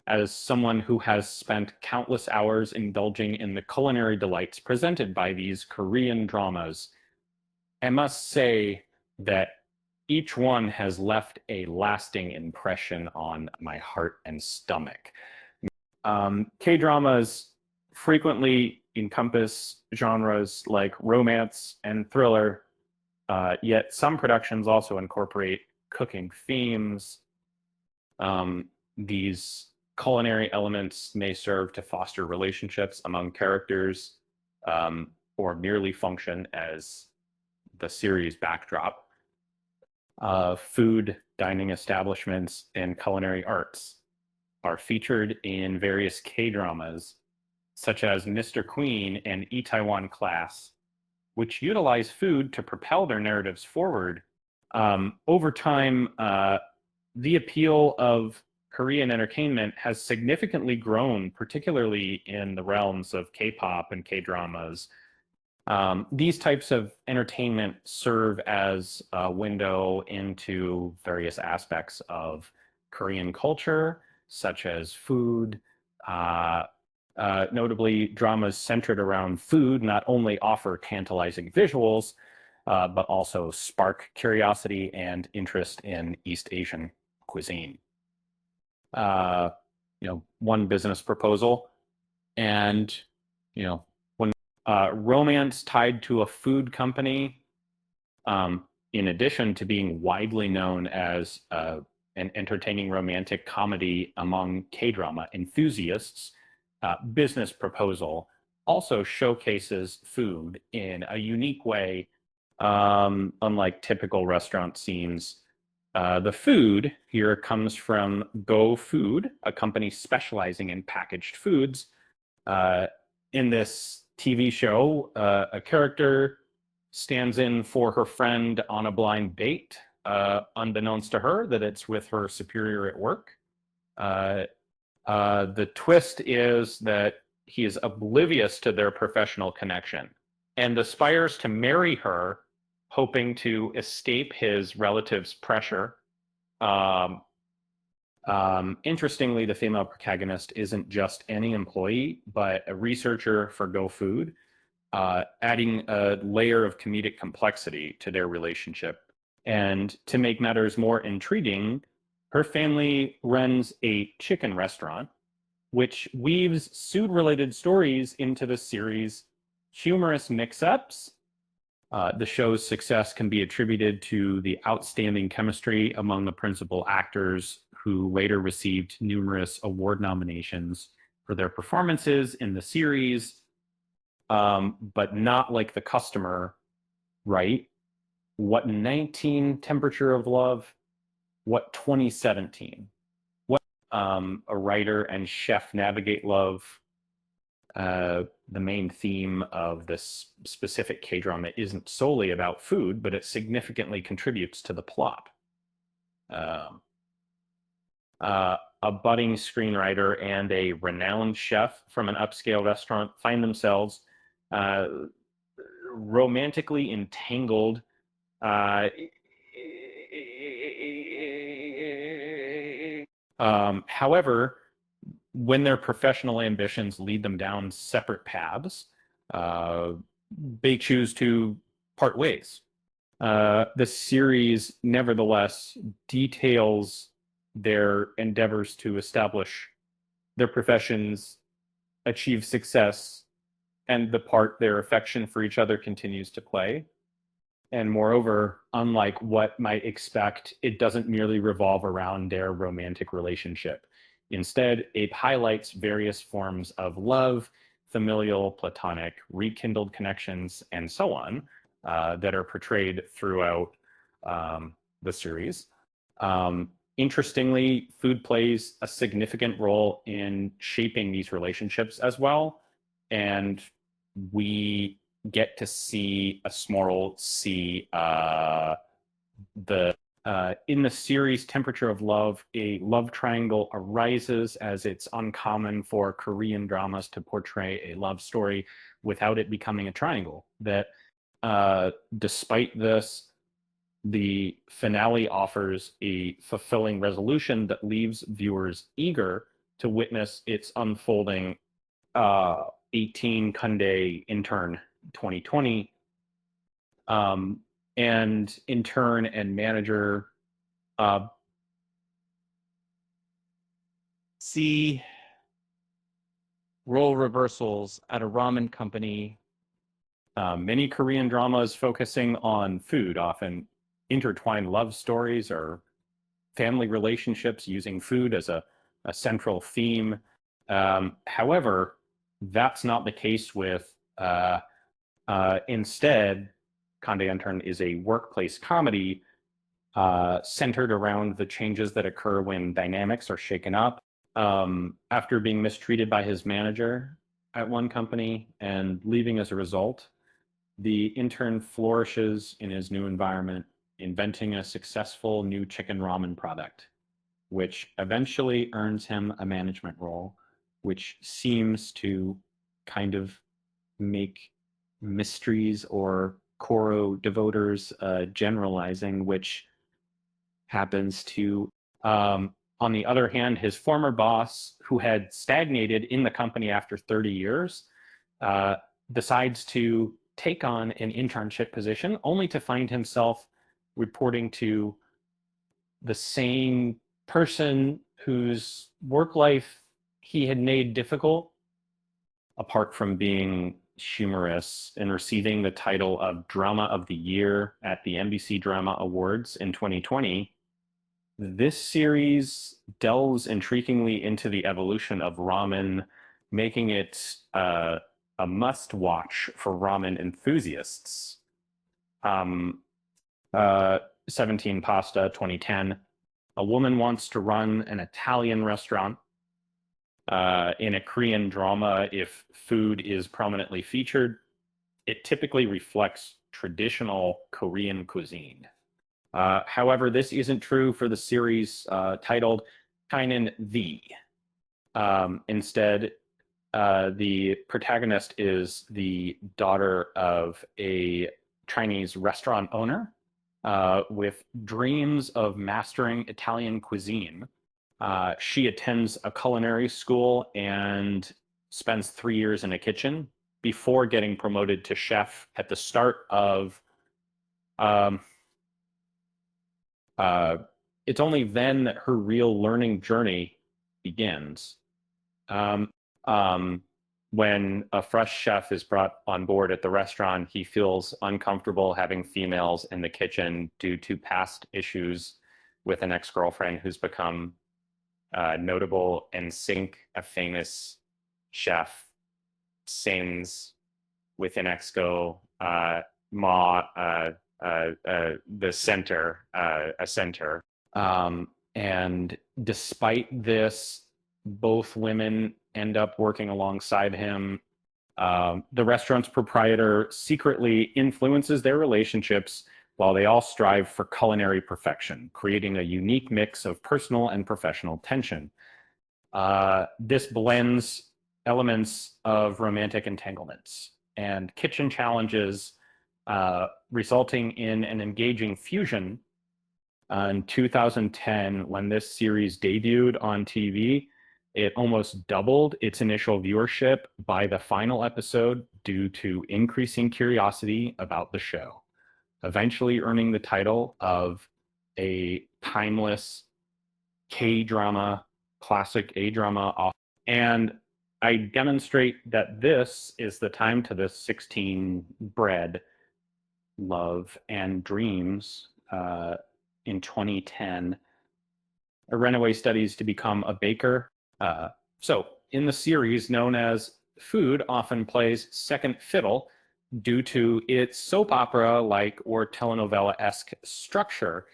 as someone who has spent countless hours indulging in the culinary delights presented by these Korean dramas, I must say that each one has left a lasting impression on my heart and stomach. K-dramas frequently encompass genres like romance and thriller, yet some productions also incorporate cooking themes. These culinary elements may serve to foster relationships among characters, or merely function as the series backdrop. Food, dining establishments, and culinary arts are featured in various K-dramas, such as Mr. Queen and Itaewon Class, which utilize food to propel their narratives forward. Over time, the appeal of Korean entertainment has significantly grown, particularly in the realms of K-pop and K-dramas. These types of entertainment serve as a window into various aspects of Korean culture, such as food. Notably, dramas centered around food not only offer tantalizing visuals, but also spark curiosity and interest in East Asian cuisine. uh, one business proposal, and when romance tied to a food company, in addition to being widely known as an entertaining romantic comedy among K-drama enthusiasts, business proposal also showcases food in a unique way, unlike typical restaurant scenes. The food here comes from Go Food, a company specializing in packaged foods. Uh, in this TV show, a character stands in for her friend on a blind date, unbeknownst to her that it's with her superior at work. Uh, the twist is that he is oblivious to their professional connection and aspires to marry her, hoping to escape his relative's pressure. Um, Interestingly, the female protagonist isn't just any employee, but a researcher for Go Food, adding a layer of comedic complexity to their relationship. And to make matters more intriguing, her family runs a chicken restaurant, which weaves food-related stories into the series' humorous mix-ups. The show's success can be attributed to the outstanding chemistry among the principal actors, who later received numerous award nominations for their performances in the series, but not like the customer, right? What 19 Temperature of Love? What 2017? What a writer and chef navigate love? The main theme of this specific K-drama isn't solely about food, but it significantly contributes to the plot. Um, a budding screenwriter and a renowned chef from an upscale restaurant find themselves uh, romantically entangled. However, when their professional ambitions lead them down separate paths, uh, they choose to part ways. The series, nevertheless, details their endeavors to establish their professions, achieve success, and the part their affection for each other continues to play. And moreover, unlike what might expect, it doesn't merely revolve around their romantic relationship. Instead, it highlights various forms of love, familial, platonic, rekindled connections, and so on, that are portrayed throughout the series. Interestingly, food plays a significant role in shaping these relationships as well. And we get to see a Smorl see the in the series Temperature of Love, a love triangle arises, as it's uncommon for Korean dramas to portray a love story without it becoming a triangle. That despite this, the finale offers a fulfilling resolution that leaves viewers eager to witness its unfolding 18 Kkondae intern 2020, and intern and manager see role reversals at a ramen company. Many Korean dramas focusing on food often intertwine love stories or family relationships using food as a central theme. However, that's not the case with instead, Kkondae Intern is a workplace comedy centered around the changes that occur when dynamics are shaken up. After being mistreated by his manager at one company and leaving as a result, the intern flourishes in his new environment, inventing a successful new chicken ramen product, which eventually earns him a management role, which seems to kind of make mysteries or Koro devoters generalizing, which happens to, on the other hand, his former boss, who had stagnated in the company after 30 years, decides to take on an internship position, only to find himself reporting to the same person whose work life he had made difficult, apart from being humorous and receiving the title of Drama of the Year at the NBC Drama Awards in 2020. This series delves intriguingly into the evolution of ramen, making it a must-watch for ramen enthusiasts. 17 Pasta, 2010. A woman wants to run an Italian restaurant. In a Korean drama, if food is prominently featured, it typically reflects traditional Korean cuisine. However, this isn't true for the series titled Kainen V. Instead, the protagonist is the daughter of a Chinese restaurant owner with dreams of mastering Italian cuisine. She attends a culinary school and spends 3 years in a kitchen before getting promoted to chef at the start of it's only then that her real learning journey begins. When a fresh chef is brought on board at the restaurant, he feels uncomfortable having females in the kitchen due to past issues with an ex-girlfriend who's become notable. And Sink, a famous chef, sings within Exco the center, a center. And despite this, both women end up working alongside him. The restaurant's proprietor secretly influences their relationships while they all strive for culinary perfection, creating a unique mix of personal and professional tension. This blends elements of romantic entanglements and kitchen challenges, resulting in an engaging fusion. In 2010, when this series debuted on TV, it almost doubled its initial viewership by the final episode due to increasing curiosity about the show, eventually earning the title of a timeless K-drama, classic A-drama. And I demonstrate that this is the time to this 16 Bread, Love, and Dreams in 2010. A runaway studies to become a baker. So in the series known as Food often plays second fiddle due to its soap opera-like or telenovela-esque structure.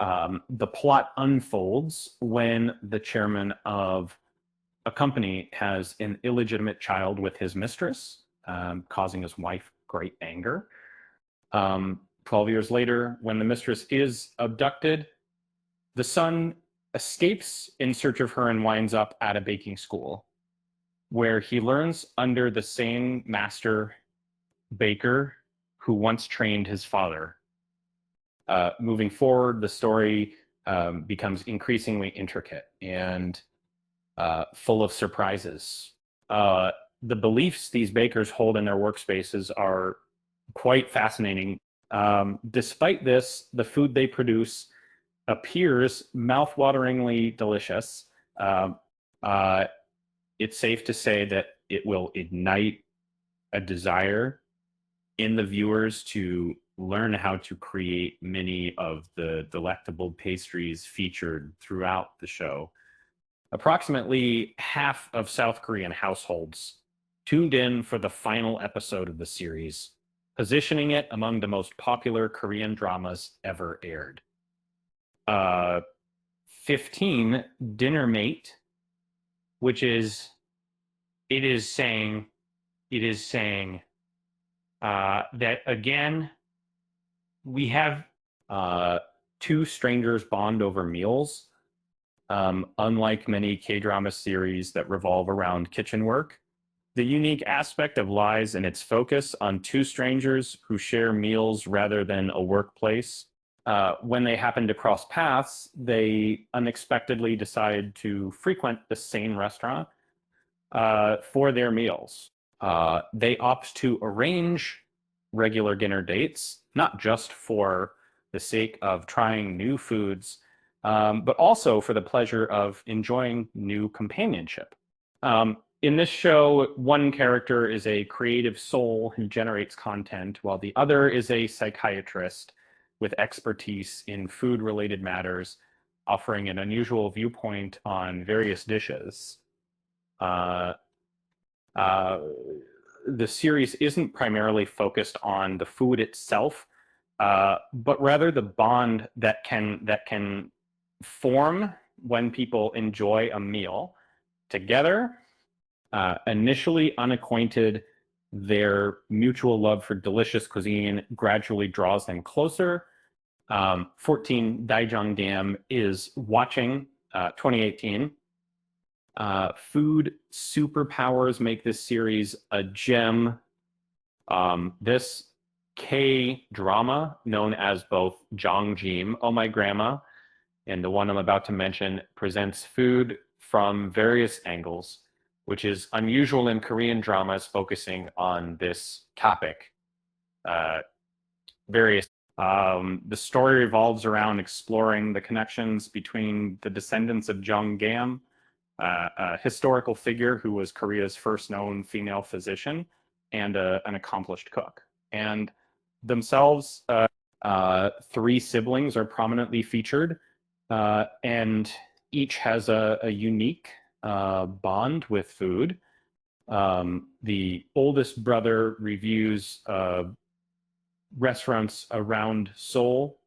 The plot unfolds when the chairman of a company has an illegitimate child with his mistress, causing his wife great anger. 12 years later, when the mistress is abducted, the son escapes in search of her and winds up at a baking school, where he learns under the same master baker who once trained his father. Moving forward, the story becomes increasingly intricate, and full of surprises. The beliefs these bakers hold in their workspaces are quite fascinating. Despite this, the food they produce appears mouthwateringly delicious. Um, uh, it's safe to say that it will ignite a desire in the viewers to learn how to create many of the delectable pastries featured throughout the show. Approximately half of South Korean households tuned in for the final episode of the series, positioning it among the most popular Korean dramas ever aired. Uh, 15, Dinner Mate, which is it is saying it is saying that again we have uh, two strangers bond over meals. Unlike many K-drama series that revolve around kitchen work, the unique aspect of lies in its focus on two strangers who share meals rather than a workplace. When they happen to cross paths, they unexpectedly decide to frequent the same restaurant for their meals. They opt to arrange regular dinner dates, not just for the sake of trying new foods, but also for the pleasure of enjoying new companionship. In this show, one character is a creative soul who generates content, while the other is a psychiatrist with expertise in food related matters, offering an unusual viewpoint on various dishes. Uh, uh, the series isn't primarily focused on the food itself, but rather the bond that can form when people enjoy a meal together. Initially unacquainted, their mutual love for delicious cuisine gradually draws them closer. 14, Daijang Dam is watching 2018. Food superpowers make this series a gem. This K drama, known as both Jang, Oh My Grandma, and the one I'm about to mention, presents food from various angles, which is unusual in Korean dramas focusing on this topic. Uh, various The story revolves around exploring the connections between the descendants of Jung Gam, a historical figure who was Korea's first known female physician and an accomplished cook. And themselves, three siblings are prominently featured, and each has a unique bond with food. The oldest brother reviews restaurants around Seoul.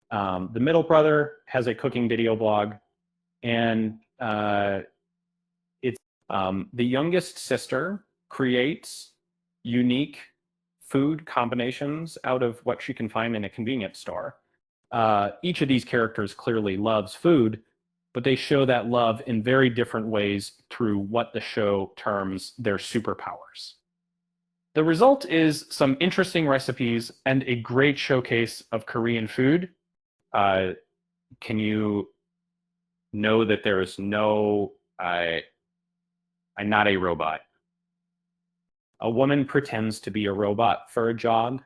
The middle brother has a cooking video blog, and the youngest sister creates unique food combinations out of what she can find in a convenience store. Each of these characters clearly loves food, but they show that love in very different ways through what the show terms their superpowers. The result is some interesting recipes and a great showcase of Korean food. Uh, can you know that there is no, I'm not a robot? A woman pretends to be a robot for a job.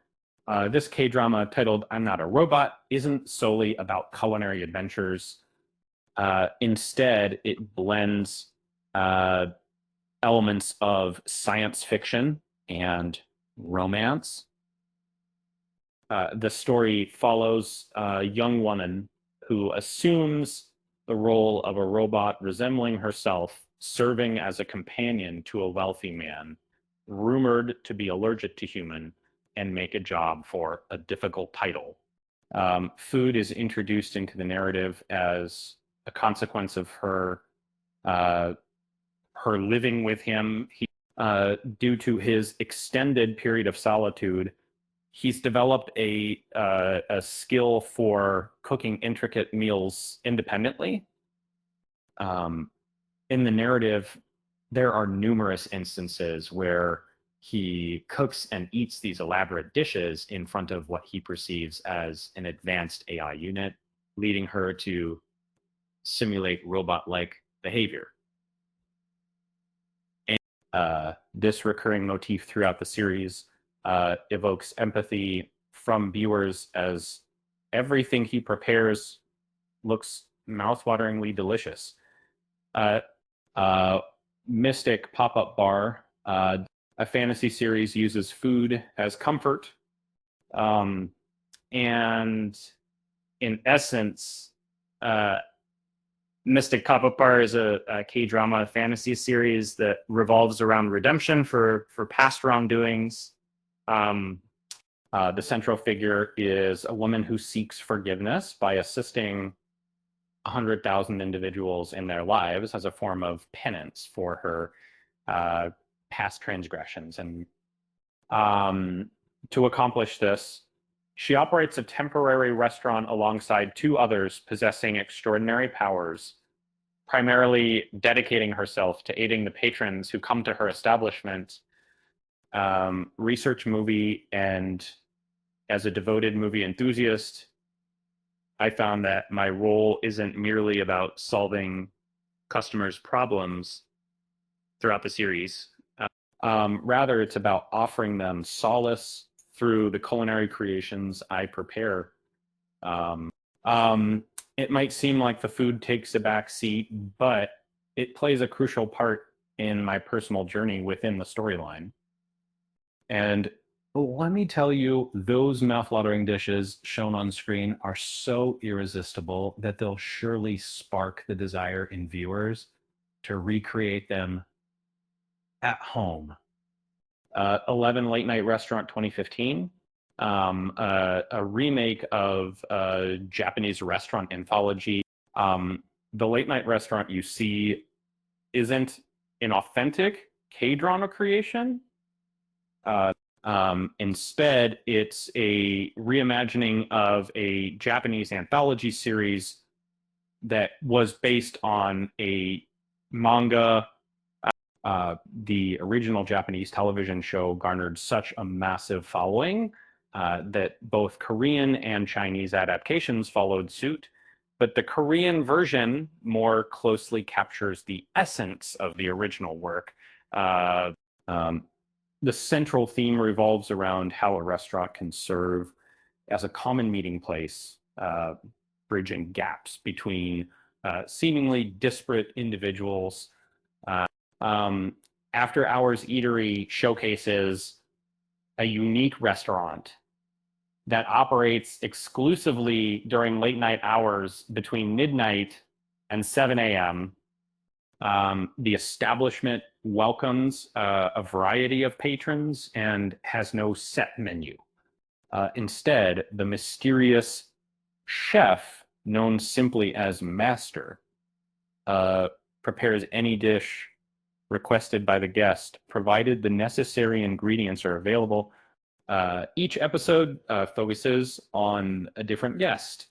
This K drama titled I'm Not a Robot isn't solely about culinary adventures. Instead, it blends elements of science fiction and romance. The story follows a young woman who assumes the role of a robot resembling herself, serving as a companion to a wealthy man, rumored to be allergic to human and make a job for a difficult title. Food is introduced into the narrative as a consequence of uh, her living with him. Due to his extended period of solitude, he's developed a skill for cooking intricate meals independently. Um, in the narrative, there are numerous instances where he cooks and eats these elaborate dishes in front of what he perceives as an advanced AI unit, leading her to simulate robot like behavior. This recurring motif throughout the series evokes empathy from viewers as everything he prepares looks mouthwateringly delicious. Uh, uh, Mystic Pop-Up Bar, a fantasy series, uses food as comfort. Um, and in essence, uh, Mystic Pop-Up Bar is a K-drama fantasy series that revolves around redemption for past wrongdoings. Um, the central figure is a woman who seeks forgiveness by assisting 100,000 individuals in their lives as a form of penance for her past transgressions. And to accomplish this, she operates a temporary restaurant alongside two others possessing extraordinary powers, primarily dedicating herself to aiding the patrons who come to her establishment. Research movie, and as a devoted movie enthusiast, I found that my role isn't merely about solving customers' problems throughout the series. Rather, it's about offering them solace through the culinary creations I prepare. Um, um, it might seem like the food takes a back seat, but it plays a crucial part in my personal journey within the storyline. And let me tell you, those mouthwatering dishes shown on screen are so irresistible that they'll surely spark the desire in viewers to recreate them at home. 11 Late Night Restaurant 2015, a remake of a Japanese restaurant anthology. The Late Night Restaurant you see isn't an authentic K-drama creation. Instead, it's a reimagining of a Japanese anthology series that was based on a manga. The original Japanese television show garnered such a massive following that both Korean and Chinese adaptations followed suit. But the Korean version more closely captures the essence of the original work. Um, the central theme revolves around how a restaurant can serve as a common meeting place, bridging gaps between seemingly disparate individuals. Uh, After Hours Eatery showcases a unique restaurant that operates exclusively during late night hours between midnight and 7 a.m. The establishment welcomes a variety of patrons and has no set menu. Instead, the mysterious chef, known simply as Master, prepares any dish requested by the guest, provided the necessary ingredients are available. Each episode focuses on a different guest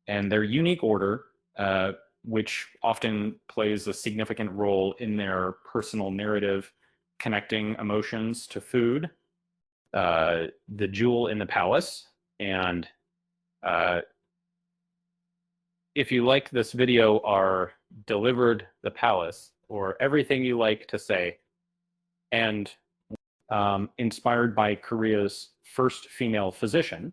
and their unique order, which often plays a significant role in their personal narrative, connecting emotions to food. The Jewel in the Palace. And if you like this video, are Delivered the Palace, or Everything You Like to Say, and inspired by Korea's first female physician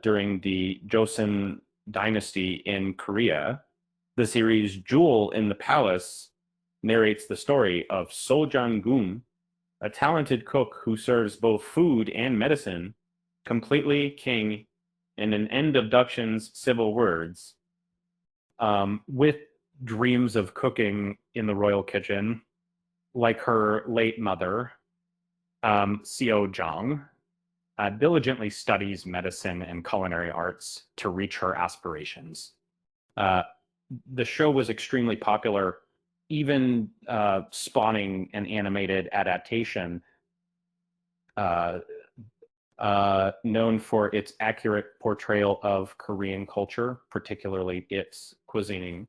during the Joseon dynasty in Korea. The series Jewel in the Palace narrates the story of So Jang-gun, a talented cook who serves both food and medicine, completely king in an end abductions civil words, with dreams of cooking in the royal kitchen, like her late mother, Seo Jang, diligently studies medicine and culinary arts to reach her aspirations. The show was extremely popular, even spawning an animated adaptation known for its accurate portrayal of Korean culture, particularly its cuisine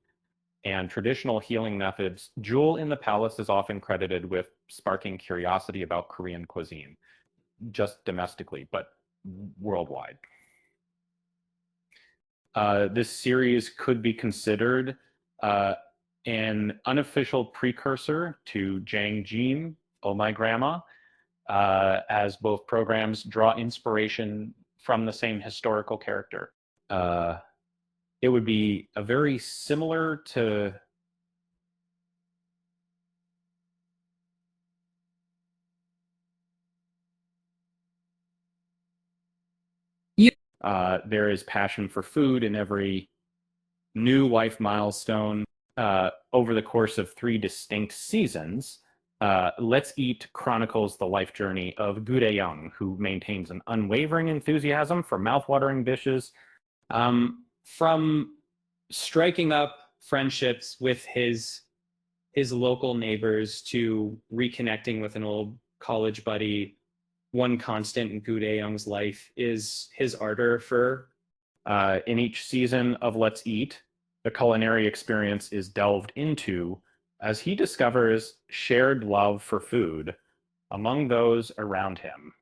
and traditional healing methods. Jewel in the Palace is often credited with sparking curiosity about Korean cuisine, just domestically, but worldwide. This series could be considered an unofficial precursor to Jang, Oh My Grandma, as both programs draw inspiration from the same historical character. Uh, it would be a very similar to there is passion for food in every new life milestone. Over the course of three distinct seasons, Let's Eat chronicles the life journey of Gude Young, who maintains an unwavering enthusiasm for mouthwatering dishes. From striking up friendships with his local neighbors to reconnecting with an old college buddy, one constant in Gude Young's life is his ardor for in each season of Let's Eat, the culinary experience is delved into as he discovers shared love for food among those around him.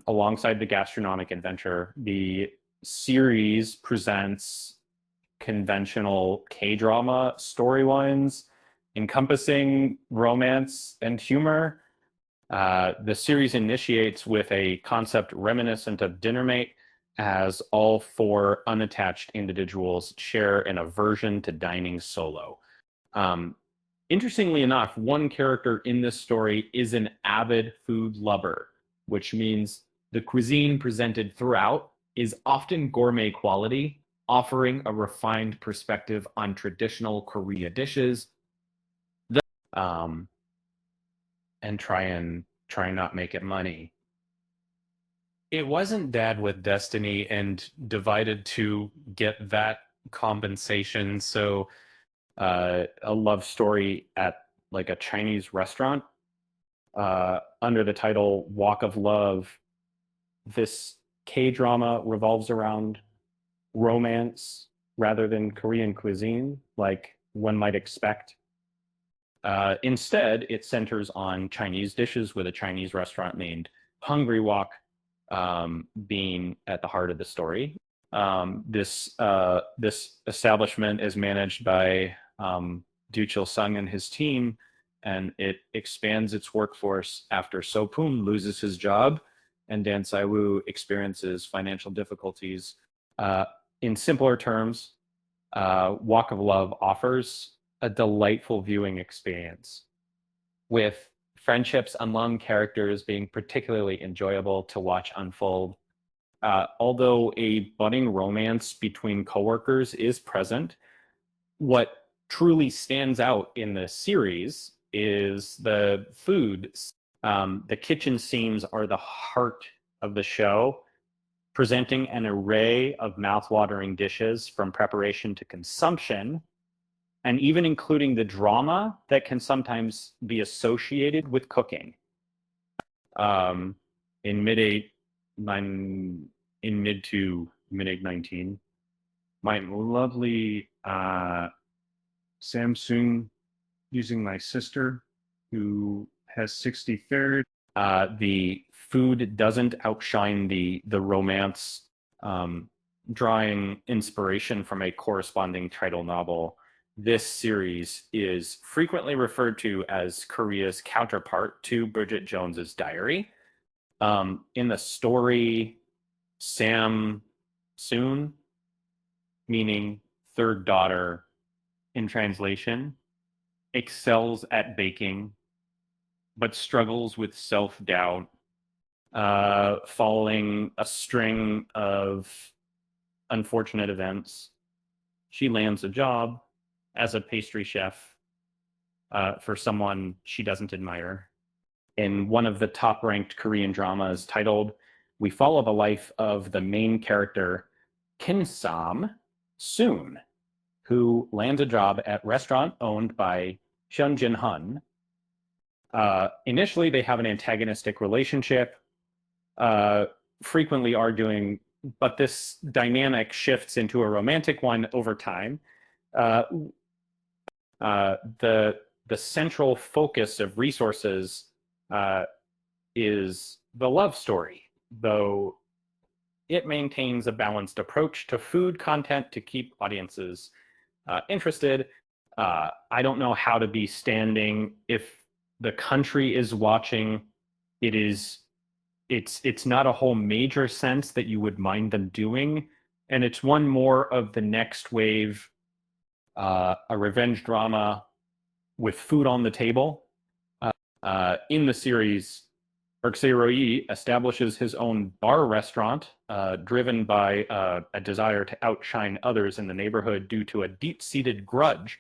Alongside the gastronomic adventure, the series presents conventional K-drama storylines encompassing romance and humor. The series initiates with a concept reminiscent of Dinner Mate, as all four unattached individuals share an aversion to dining solo. Um, Interestingly enough, one character in this story is an avid food lover, which means the cuisine presented throughout is often gourmet quality, offering a refined perspective on traditional Korea dishes, um, and try and not make it money. It wasn't Dad with Destiny and divided to get that compensation. So a love story at like a Chinese restaurant under the title Walk of Love. This K drama revolves around romance rather than Korean cuisine, like one might expect. Instead, it centers on Chinese dishes with a Chinese restaurant named Hungry Walk being at the heart of the story. This establishment is managed by Du Chil Sung and his team, and it expands its workforce after So Poon loses his job and Dan Sai Woo experiences financial difficulties. Uh, in simpler terms, Walk of Love offers a delightful viewing experience, with friendships among characters being particularly enjoyable to watch unfold. Although a budding romance between coworkers is present, what truly stands out in the series is the food. The kitchen scenes are the heart of the show, presenting an array of mouthwatering dishes from preparation to consumption, and even including the drama that can sometimes be associated with cooking. Um, in mid eight, in mid to mid eight 19, my lovely Samsung using my sister who has 63rd. The food doesn't outshine the romance, drawing inspiration from a corresponding title novel. This series is frequently referred to as Korea's counterpart to Bridget Jones's Diary. In the story, Sam Soon, meaning third daughter in translation, excels at baking, but struggles with self doubt, following a string of unfortunate events. She lands a job as a pastry chef for someone she doesn't admire in one of the top ranked Korean dramas titled We Follow the Life of the Main Character, Kim Sam Soon, who lands a job at restaurant owned by Hyun Jin Hun. Initially, they have an antagonistic relationship, frequently arguing, but this dynamic shifts into a romantic one over time. Uh, the central focus of resources uh, is the love story, though it maintains a balanced approach to food content to keep audiences interested. I don't know how to be standing if the country is watching. It's not a whole major sense that you would mind them doing, and it's one more of the next wave, a revenge drama with food on the table. In the series, Roi establishes his own bar restaurant, driven by a desire to outshine others in the neighborhood due to a deep-seated grudge.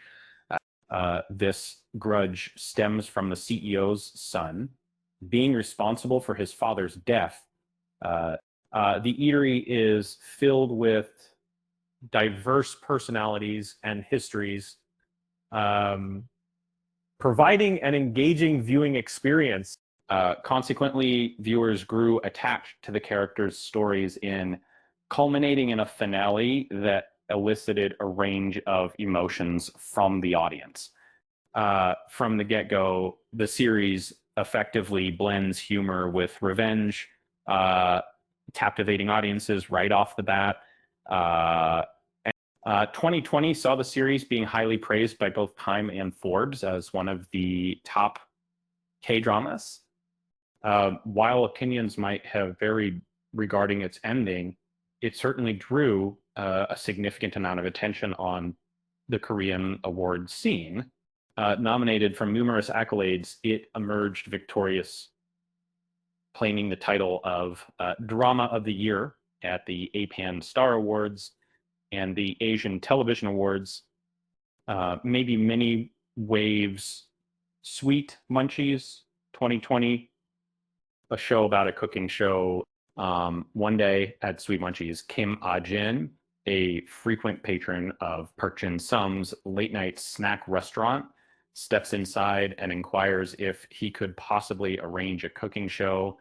This grudge stems from the CEO's son being responsible for his father's death. The eatery is filled with diverse personalities and histories, um, providing an engaging viewing experience. Consequently, viewers grew attached to the characters' stories, culminating in a finale that elicited a range of emotions from the audience. From the get-go, the series effectively blends humor with revenge, captivating audiences right off the bat. 2020 saw the series being highly praised by both Time and Forbes as one of the top K-dramas. While opinions might have varied regarding its ending, it certainly drew a significant amount of attention on the Korean award scene. Nominated for numerous accolades, it emerged victorious, claiming the title of Drama of the Year at the APAN Star Awards and the Asian Television Awards. Maybe many waves. Sweet Munchies 2020, a show about a cooking show. One day at Sweet Munchies, Kim Ah-jin, a frequent patron of Park Jin-sung's late-night snack restaurant, steps inside and inquires if he could possibly arrange a cooking show,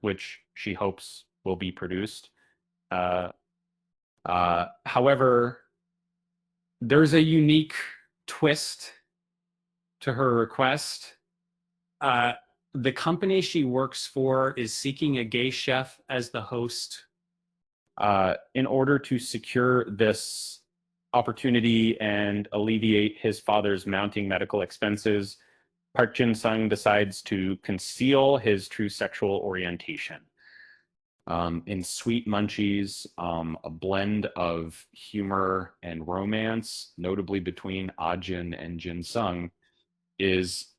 which she hopes will be produced. However, there's a unique twist to her request. The company she works for is seeking a gay chef as the host. In order to secure this opportunity and alleviate his father's mounting medical expenses, Park Jin-sung decides to conceal his true sexual orientation. In Sweet Munchies, a blend of humor and romance, notably between Ah-jin and Jin-sung, is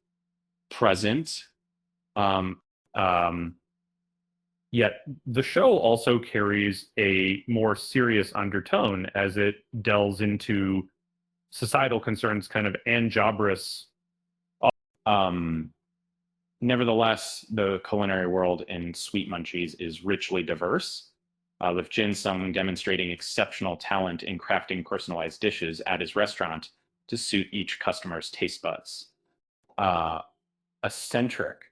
present. Um, um, Yet the show also carries a more serious undertone as it delves into societal concerns, kind of Anjobrous. Um, Nevertheless, the culinary world in Sweet Munchies is richly diverse, with Jin Sung demonstrating exceptional talent in crafting personalized dishes at his restaurant to suit each customer's taste buds. Uh, Eccentric,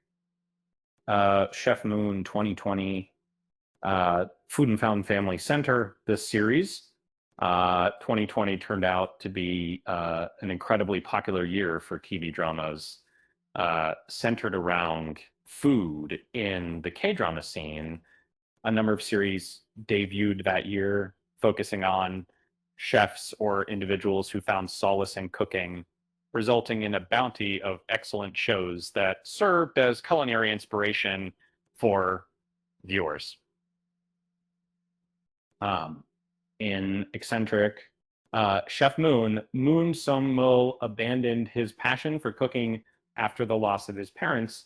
Chef Moon 2020, Food and Fountain Family Center, this series. 2020 turned out to be an incredibly popular year for TV dramas centered around food in the K-drama scene. A number of series debuted that year, focusing on chefs or individuals who found solace in cooking, resulting in a bounty of excellent shows that served as culinary inspiration for viewers. In Eccentric, Chef Moon Sung-mo abandoned his passion for cooking after the loss of his parents.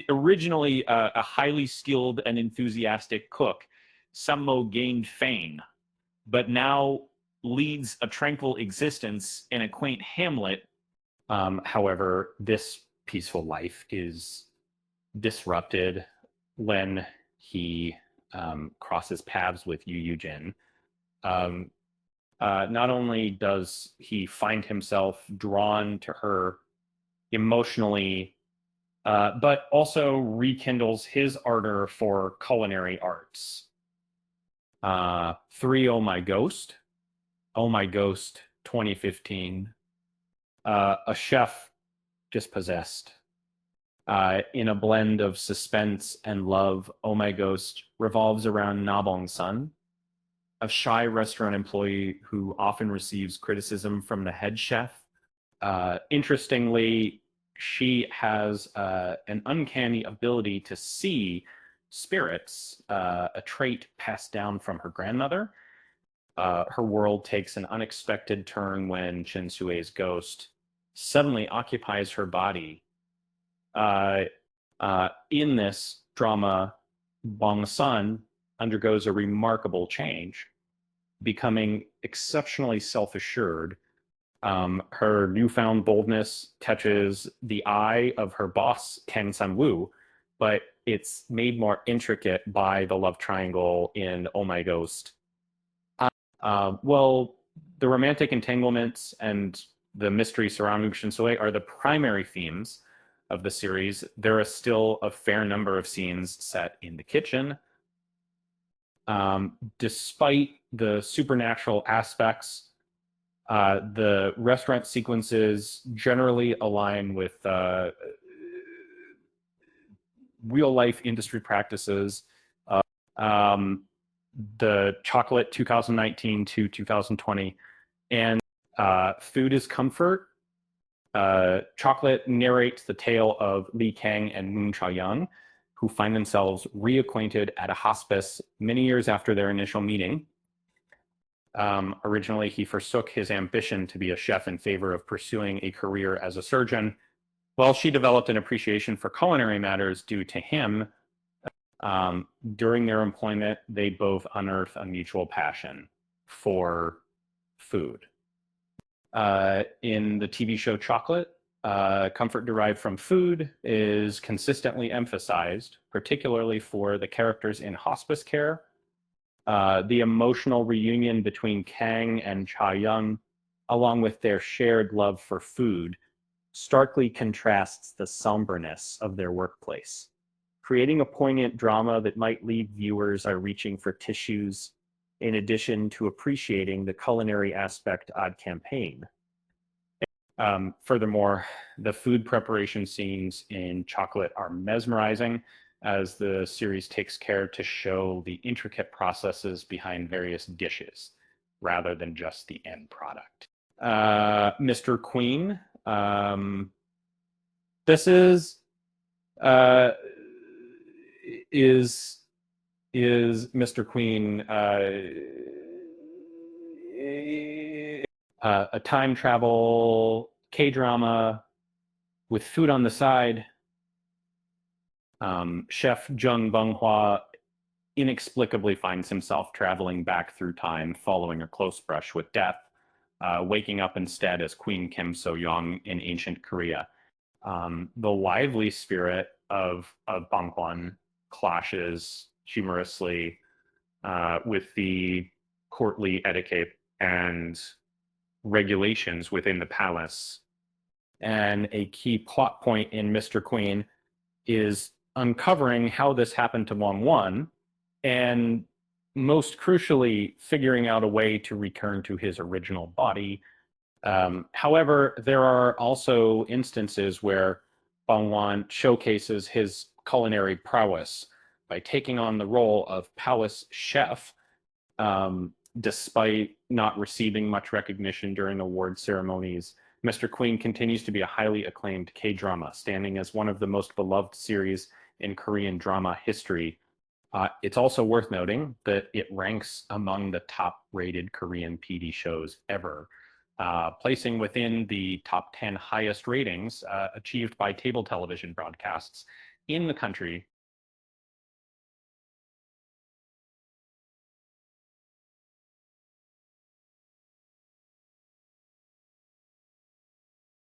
Originally a highly skilled and enthusiastic cook, Sung-mo gained fame, but now leads a tranquil existence in a quaint hamlet. However, this peaceful life is disrupted when he crosses paths with Yu Jin. Not only does he find himself drawn to her emotionally, but also rekindles his ardor for culinary arts. 3 Oh My Ghost, 2015, a chef dispossessed. In a blend of suspense and love, Oh My Ghost revolves around Na Bong Sun, a shy restaurant employee who often receives criticism from the head chef. Interestingly, she has an uncanny ability to see spirits, a trait passed down from her grandmother. Her world takes an unexpected turn when Shin Sue's ghost suddenly occupies her body. Uh, in this drama, Bong Sun undergoes a remarkable change, becoming exceptionally self-assured. Her newfound boldness touches the eye of her boss, Kang San-woo, but it's made more intricate by the love triangle in Oh My Ghost. Well, the romantic entanglements and the mystery surrounding Shinsui are the primary themes of the series. There are still a fair number of scenes set in the kitchen. Despite the supernatural aspects, the restaurant sequences generally align with real life industry practices. Um, the chocolate 2019 to 2020, and food is comfort. Chocolate narrates the tale of Li Kang and Moon Cha-young, who find themselves reacquainted at a hospice many years after their initial meeting. Originally, he forsook his ambition to be a chef in favor of pursuing a career as a surgeon. While she developed an appreciation for culinary matters due to him, during their employment, they both unearth a mutual passion for food. In the TV show Chocolate, comfort derived from food is consistently emphasized, particularly for the characters in hospice care. The emotional reunion between Kang and Cha-young, along with their shared love for food, starkly contrasts the somberness of their workplace, creating a poignant drama that might leave viewers are reaching for tissues in addition to appreciating the culinary aspect of campaign. Furthermore, the food preparation scenes in Chocolate are mesmerizing, as the series takes care to show the intricate processes behind various dishes rather than just the end product. Mr. Queen. This uh, is Mr. Queen a time travel K-drama with food on the side. Chef Jung Bung-hwa inexplicably finds himself traveling back through time following a close brush with death, waking up instead as Queen Kim So-young in ancient Korea. The lively spirit of Bang-hwan clashes humorously with the courtly etiquette and regulations within the palace. And a key plot point in Mr. Queen is uncovering how this happened to Won, and most crucially, figuring out a way to return to his original body. However, there are also instances where Bang-hwan showcases his culinary prowess by taking on the role of palace chef, despite not receiving much recognition during award ceremonies. Mr. Queen continues to be a highly acclaimed K-drama, standing as one of the most beloved series in Korean drama history. It's also worth noting that it ranks among the top-rated Korean PD shows ever, placing within the top 10 highest ratings achieved by cable television broadcasts in the country